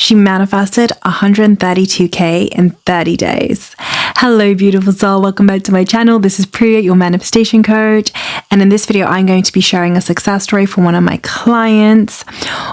She manifested 132K in 30 days. Hello, beautiful soul. Welcome back to my channel. This is Priya, your manifestation coach. And in this video, I'm going to be sharing a success story from one of my clients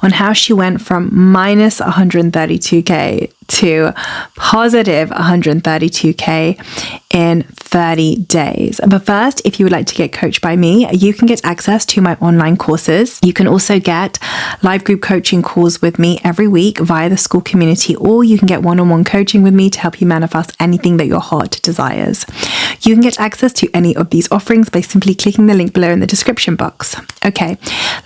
on how she went from minus 132K to positive 132K in 30 days. But first, if you would like to get coached by me, you can get access to my online courses. You can also get live group coaching calls with me every week via the school community, or you can get one-on-one coaching with me to help you manifest anything that your heart desires. You can get access to any of these offerings by simply clicking the link below in the description box. Okay,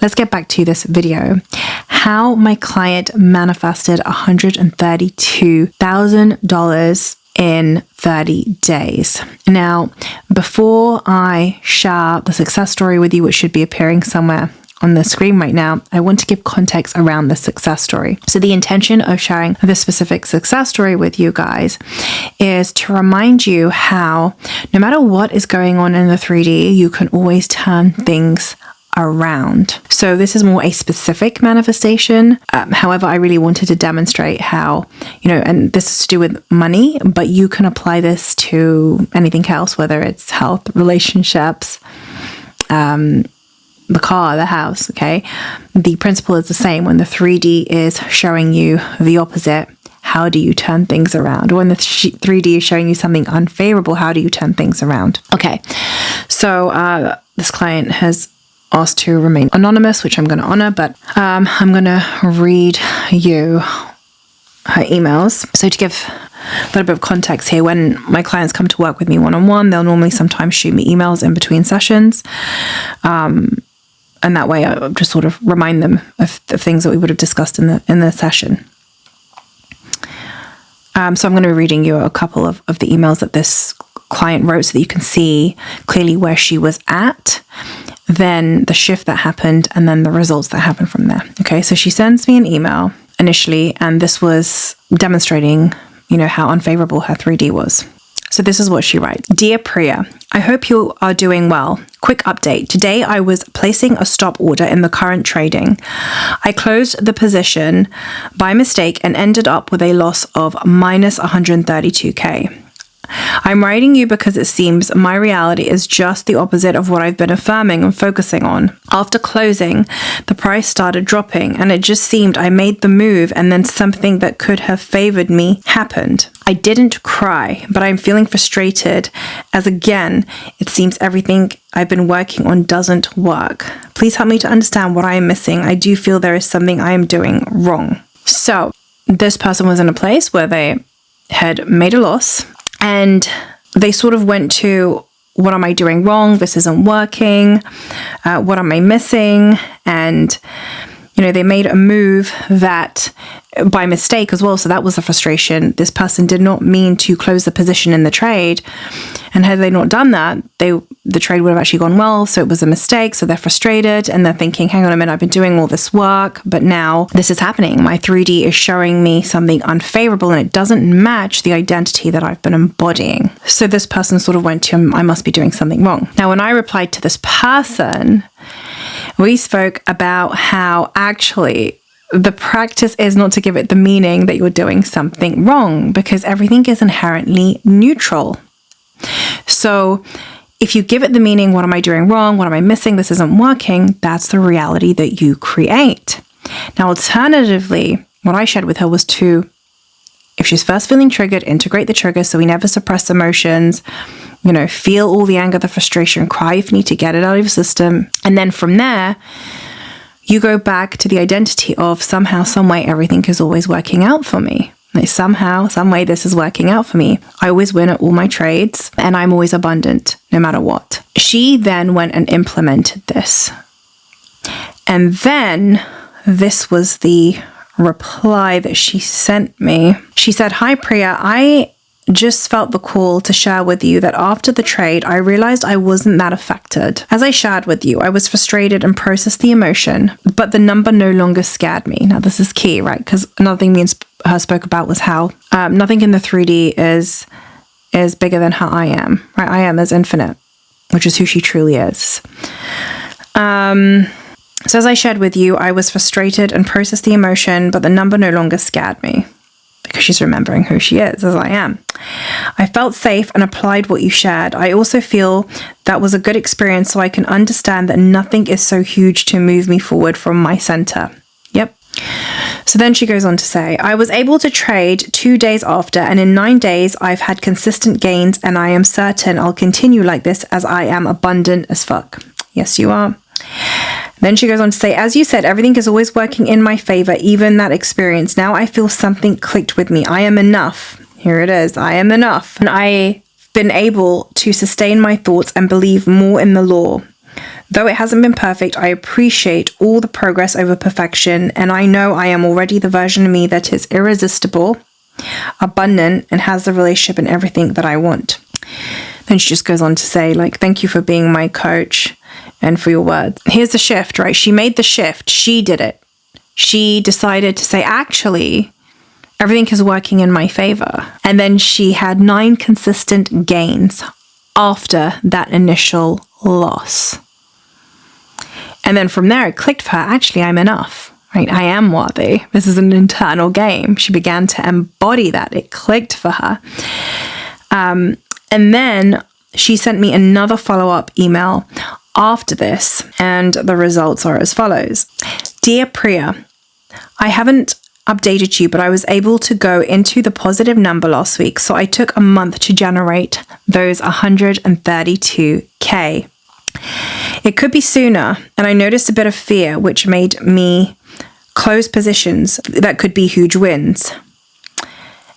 let's get back to this video. How my client manifested $132,000 in 30 days. Now, before I share the success story with you, which should be appearing somewhere on the screen right now, I want to give context around the success story. So the intention of sharing this specific success story with you guys is to remind you how no matter what is going on in the 3D, you can always turn things around. So this is more a specific manifestation. However, I really wanted to demonstrate how, and this is to do with money, but you can apply this to anything else, whether it's health, relationships, the car, the house, okay? The principle is the same. When the 3D is showing you the opposite, how do you turn things around? When the 3D is showing you something unfavorable, how do you turn things around? Okay, so this client has asked to remain anonymous, which I'm going to honor, but I'm going to read you her emails. So to give a little bit of context here, when my clients come to work with me one-on-one, they'll normally sometimes shoot me emails in between sessions. And that way I just sort of remind them of the things that we would have discussed in the session. So I'm going to be reading you a couple of the emails that this client wrote so that you can see clearly where she was at, then the shift that happened, and then the results that happened from there. Okay, so she sends me an email initially, and this was demonstrating, how unfavorable her 3D was. So this is what she writes. Dear Priya, I hope you are doing well. Quick update. Today I was placing a stop order in the current trading. I closed the position by mistake and ended up with a loss of minus 132K. I'm writing you because it seems my reality is just the opposite of what I've been affirming and focusing on. After closing, the price started dropping and it just seemed I made the move and then something that could have favored me happened. I didn't cry, but I'm feeling frustrated as again, it seems everything I've been working on doesn't work. Please help me to understand what I am missing. I do feel there is something I am doing wrong. So this person was in a place where they had made a loss. And they sort of went to, what am I doing wrong? This isn't working. What am I missing? And, they made a move that by mistake as well. So that was the frustration. This person did not mean to close the position in the trade. And had they not done that, the trade would have actually gone well. So it was a mistake. So they're frustrated and they're thinking, hang on a minute, I've been doing all this work, but now this is happening. My 3D is showing me something unfavorable and it doesn't match the identity that I've been embodying. So this person sort of went to, I must be doing something wrong. Now, when I replied to this person, we spoke about how actually the practice is not to give it the meaning that you're doing something wrong, because everything is inherently neutral. So if you give it the meaning, what am I doing wrong? What am I missing? This isn't working. That's the reality that you create. Now, alternatively, what I shared with her was to, if she's first feeling triggered, integrate the trigger so we never suppress emotions, feel all the anger, the frustration, cry if you need to get it out of your system. And then from there, you go back to the identity of somehow, some way, everything is always working out for me. Like somehow, some way, this is working out for me. I always win at all my trades and I'm always abundant no matter what. She then went and implemented this. And then this was the reply that she sent me. She said, "Hi Priya, I just felt the call to share with you that after the trade, I realized I wasn't that affected. As I shared with you, I was frustrated and processed the emotion, but the number no longer scared me." Now, this is key, right? Because another thing me and her spoke about was how nothing in the 3D is bigger than how I am, right? I am is infinite, which is who she truly is. So as I shared with you, I was frustrated and processed the emotion, but the number no longer scared me because she's remembering who she is, as I am. I felt safe and applied what you shared. I also feel that was a good experience, so I can understand that nothing is so huge to move me forward from my center. Yep. So then she goes on to say, I was able to trade 2 days after, and in 9 days, I've had consistent gains, and I am certain I'll continue like this as I am abundant as fuck. Yes, you are. Then she goes on to say, as you said, everything is always working in my favor, even that experience. Now I feel something clicked with me. I am enough. Here it is. I am enough. And I've been able to sustain my thoughts and believe more in the law. Though it hasn't been perfect, I appreciate all the progress over perfection. And I know I am already the version of me that is irresistible, abundant, and has the relationship and everything that I want. Then she just goes on to say, like, thank you for being my coach and for your words. Here's the shift, right? She made the shift. She did it. She decided to say, actually, everything is working in my favor. And then she had 9 consistent gains after that initial loss. And then from there, it clicked for her, actually, I'm enough, right? I am worthy. This is an internal game. She began to embody that. It clicked for her. And then she sent me another follow-up email after this, and the results are as follows. Dear Priya, I haven't updated you, but I was able to go into the positive number last week, so I took a month to generate those 132K. It could be sooner, and I noticed a bit of fear, which made me close positions that could be huge wins.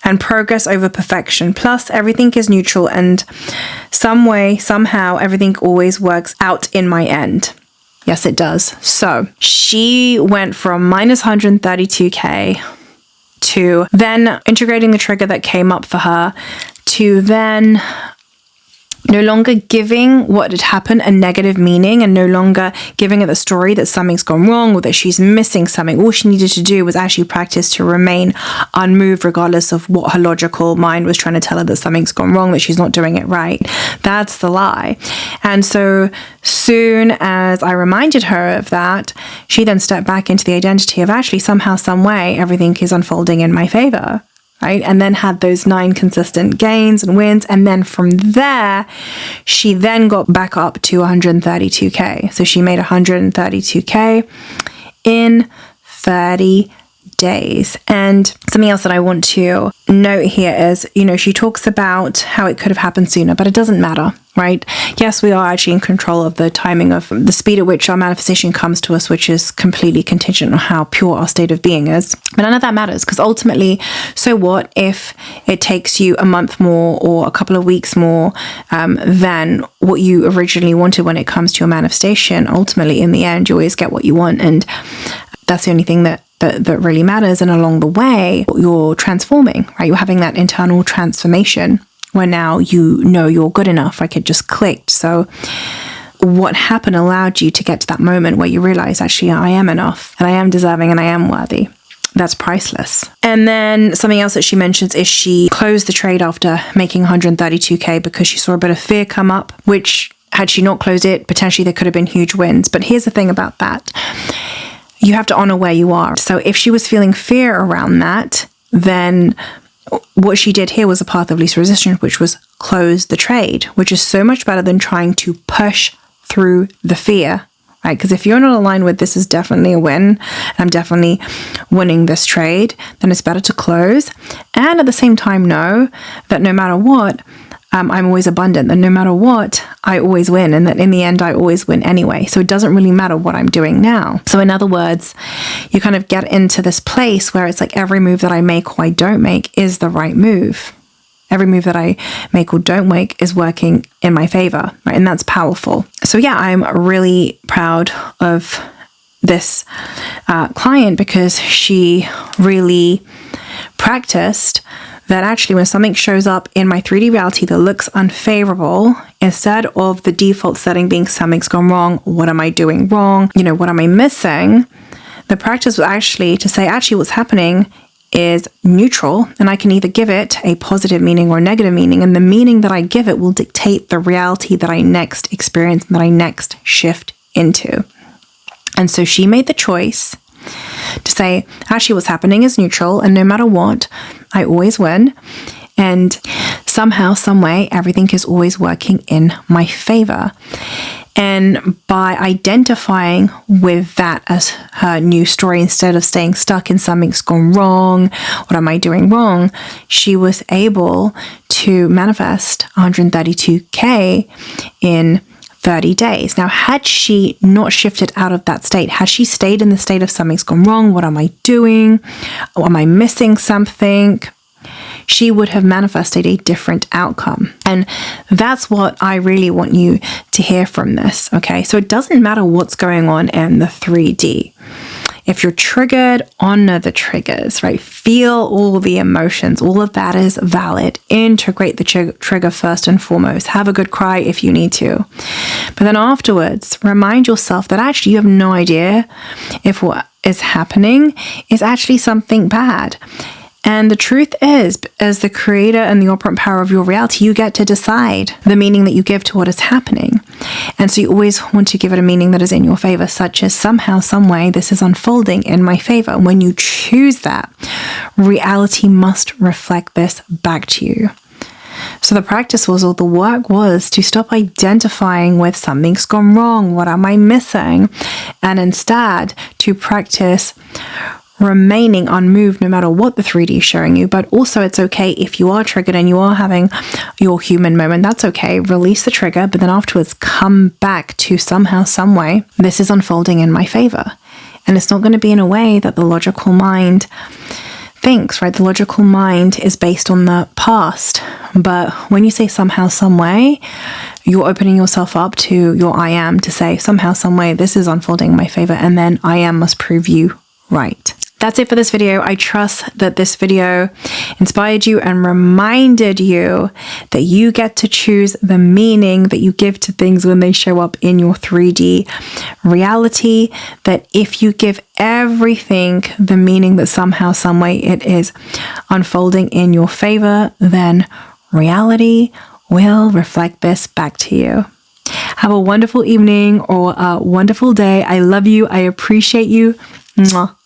And progress over perfection. Plus, everything is neutral, and some way, somehow, everything always works out in my end. Yes, it does. So she went from minus 132K to then integrating the trigger that came up for her to then no longer giving what had happened a negative meaning and no longer giving it the story that something's gone wrong or that she's missing something. All she needed to do was actually practice to remain unmoved regardless of what her logical mind was trying to tell her that something's gone wrong, that she's not doing it right. That's the lie. And so soon as I reminded her of that, she then stepped back into the identity of actually somehow, some way, everything is unfolding in my favor. Right? And then had those 9 consistent gains and wins. And then from there, she then got back up to 132K. So she made 132K in 30 days. And something else that I want to note here is, she talks about how it could have happened sooner, but it doesn't matter, right? Yes, we are actually in control of the timing of the speed at which our manifestation comes to us, which is completely contingent on how pure our state of being is. But none of that matters, because ultimately, so what if it takes you a month more or a couple of weeks more than what you originally wanted when it comes to your manifestation? Ultimately, in the end, you always get what you want. And that's the only thing that really matters. And along the way, you're transforming, right? You're having that internal transformation where now you're good enough, like it just clicked. So what happened allowed you to get to that moment where you realize, actually, I am enough and I am deserving and I am worthy. That's priceless. And then something else that she mentions is she closed the trade after making 132K because she saw a bit of fear come up, which had she not closed it, potentially there could have been huge wins. But here's the thing about that. You have to honor where you are. So if she was feeling fear around that, then what she did here was a path of least resistance, which was close the trade, which is so much better than trying to push through the fear, right? Because if you're not aligned with this is definitely a win, I'm definitely winning this trade, then it's better to close. And at the same time, know that no matter what, I'm always abundant, that no matter what, I always win, and that in the end, I always win anyway. So it doesn't really matter what I'm doing now. So in other words, you kind of get into this place where it's like every move that I make or I don't make is the right move. Every move that I make or don't make is working in my favor, right? And that's powerful. So yeah, I'm really proud of this client because she really practiced that actually when something shows up in my 3D reality that looks unfavorable, instead of the default setting being something's gone wrong, what am I doing wrong, what am I missing, the practice was actually to say, actually what's happening is neutral, and I can either give it a positive meaning or a negative meaning, and the meaning that I give it will dictate the reality that I next experience and that I next shift into. And so she made the choice to say, actually, what's happening is neutral, and no matter what, I always win. And somehow, some way, everything is always working in my favor. And by identifying with that as her new story, instead of staying stuck in something's gone wrong, what am I doing wrong, she was able to manifest 132K in 30 days. Now, had she not shifted out of that state, had she stayed in the state of something's gone wrong, what am I doing? Am I missing something? She would have manifested a different outcome. And that's what I really want you to hear from this, okay? So it doesn't matter what's going on in the 3D. If you're triggered, honor the triggers, right? Feel all the emotions. All of that is valid. Integrate the trigger first and foremost. Have a good cry if you need to. But then afterwards, remind yourself that actually you have no idea if what is happening is actually something bad. And the truth is, as the creator and the operant power of your reality, you get to decide the meaning that you give to what is happening. And so you always want to give it a meaning that is in your favor, such as somehow, some way, this is unfolding in my favor. And when you choose that, reality must reflect this back to you. So the practice was, or the work was, to stop identifying with something's gone wrong, what am I missing? And instead to practice remaining unmoved no matter what the 3D is showing you. But also, it's okay if you are triggered and you are having your human moment. That's okay. Release the trigger, but then afterwards come back to somehow, some way, this is unfolding in my favor. And it's not going to be in a way that the logical mind thinks, right? The logical mind is based on the past. But when you say somehow, some way, you're opening yourself up to your I am to say somehow, some way, this is unfolding in my favor. And then I am must prove you right. That's it for this video. I trust that this video inspired you and reminded you that you get to choose the meaning that you give to things when they show up in your 3D reality. That if you give everything the meaning that somehow, some way it is unfolding in your favor, then reality will reflect this back to you. Have a wonderful evening or a wonderful day. I love you. I appreciate you. Mwah.